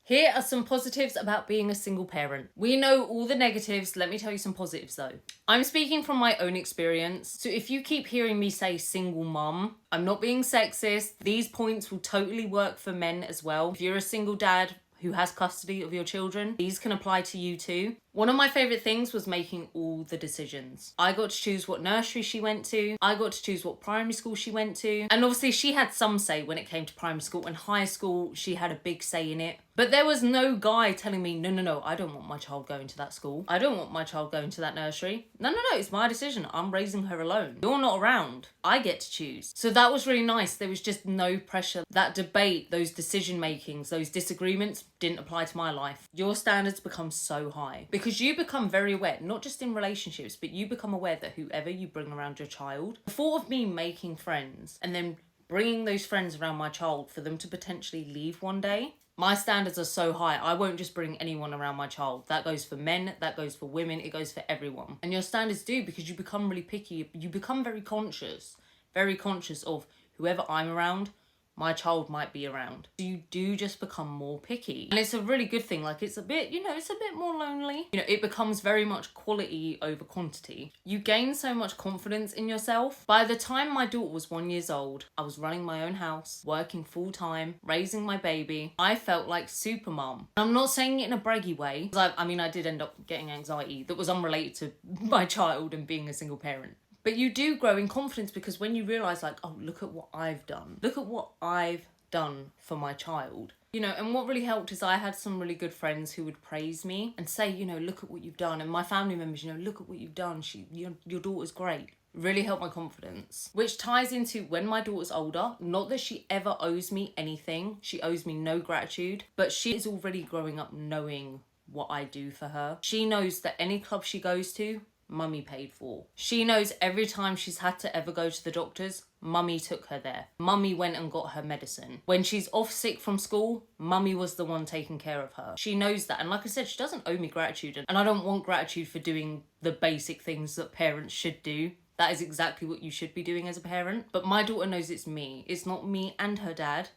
Here are some positives about being a single parent. We know all the negatives, let me tell you some positives though. I'm speaking from my own experience, so if you keep hearing me say single mum, I'm not being sexist. These points will totally work for men as well. If you're a single dad who has custody of your children, these can apply to you too. One of my favourite things was making all the decisions. I got to choose what nursery she went to. I got to choose what primary school she went to. And obviously she had some say when it came to primary school, and high school she had a big say in it. But there was no guy telling me, no, I don't want my child going to that school. I don't want my child going to that nursery. No, it's my decision. I'm raising her alone. You're not around. I get to choose. So that was really nice. There was just no pressure. That debate, those decision makings, those disagreements didn't apply to my life. Your standards become so high because you become very aware, not just in relationships, but you become aware that whoever you bring around your child, the thought of me making friends and then bringing those friends around my child for them to potentially leave one day, my standards are so high. I won't just bring anyone around my child. That goes for men, that goes for women, it goes for everyone. And your standards do, because you become really picky. You become very conscious of whoever I'm around, my child might be around. You do just become more picky. And it's a really good thing. Like, it's a bit, it's a bit more lonely. It becomes very much quality over quantity. You gain so much confidence in yourself. By the time my daughter was 1 year old, I was running my own house, working full time, raising my baby. I felt like super mum. I'm not saying it in a braggy way. I did end up getting anxiety that was unrelated to my child and being a single parent. But you do grow in confidence, because when you realise, like, oh, look at what I've done. Look at what I've done for my child. And what really helped is I had some really good friends who would praise me and say, look at what you've done. And my family members, look at what you've done. Your daughter's great. Really helped my confidence. Which ties into when my daughter's older, not that she ever owes me anything. She owes me no gratitude. But she is already growing up knowing what I do for her. She knows that any club she goes to, mummy paid for. She knows every time she's had to ever go to the doctors, mummy took her there. Mummy went and got her medicine. When she's off sick from school, mummy was the one taking care of her. She knows that. And like I said, she doesn't owe me gratitude. And I don't want gratitude for doing the basic things that parents should do. That is exactly what you should be doing as a parent. But my daughter knows it's me. It's not me and her dad.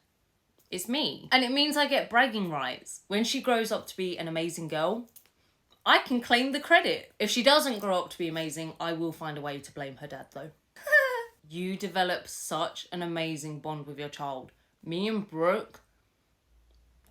It's me. And it means I get bragging rights. When she grows up to be an amazing girl, I can claim the credit. If she doesn't grow up to be amazing, I will find a way to blame her dad though. You develop such an amazing bond with your child. Me and Brooke,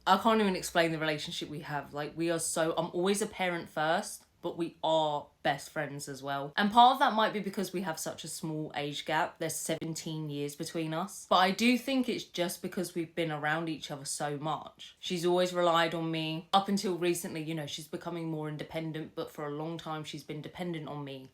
I can't even explain the relationship we have. Like, I'm always a parent first, but we are best friends as well. And part of that might be because we have such a small age gap. There's 17 years between us. But I do think it's just because we've been around each other so much. She's always relied on me. Up until recently, she's becoming more independent, but for a long time she's been dependent on me.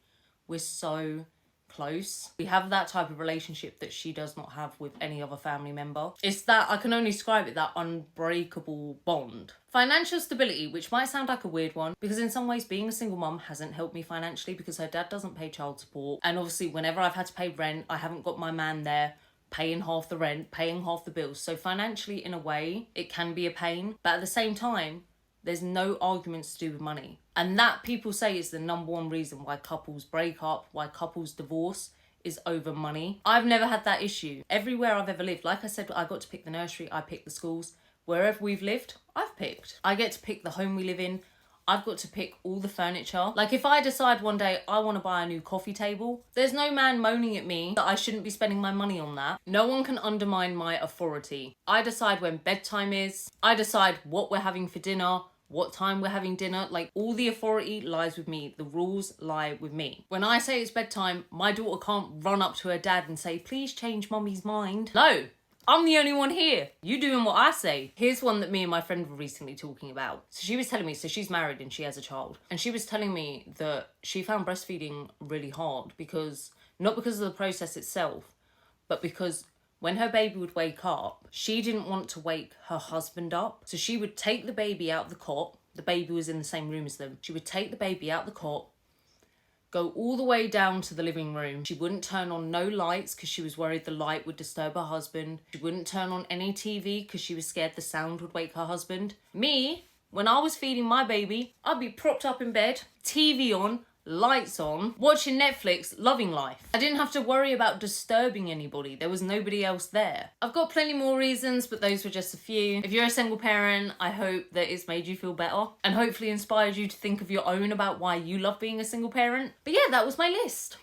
We're so close. We have that type of relationship that she does not have with any other family member. It's that, I can only describe it, that unbreakable bond. Financial stability, which might sound like a weird one, because in some ways being a single mum hasn't helped me financially, because her dad doesn't pay child support. And obviously whenever I've had to pay rent, I haven't got my man there paying half the rent, paying half the bills. So financially, in a way, it can be a pain. But at the same time, there's no arguments to do with money. And that, people say, is the number one reason why couples break up, why couples divorce, is over money. I've never had that issue. Everywhere I've ever lived, like I said, I got to pick the nursery, I picked the schools. Wherever we've lived, I've picked. I get to pick the home we live in. I've got to pick all the furniture. Like, if I decide one day I want to buy a new coffee table, there's no man moaning at me that I shouldn't be spending my money on that. No one can undermine my authority. I decide when bedtime is. I decide what we're having for dinner, what time we're having dinner. Like, all the authority lies with me. The rules lie with me. When I say it's bedtime, my daughter can't run up to her dad and say, please change mummy's mind. No, I'm the only one here. You doing what I say. Here's one that me and my friend were recently talking about. So she was telling me, so she's married and she has a child. And she was telling me that she found breastfeeding really hard because, not because of the process itself, but because when her baby would wake up, she didn't want to wake her husband up. So she would take the baby out the cot. The baby was in the same room as them. She would take the baby out the cot, go all the way down to the living room. She wouldn't turn on no lights because she was worried the light would disturb her husband. She wouldn't turn on any TV because she was scared the sound would wake her husband. Me, when I was feeding my baby, I'd be propped up in bed, TV on, lights on, watching Netflix, loving life. I didn't have to worry about disturbing anybody. There was nobody else there. I've got plenty more reasons, but those were just a few. If you're a single parent, I hope that it's made you feel better and hopefully inspired you to think of your own about why you love being a single parent. But yeah, that was my list.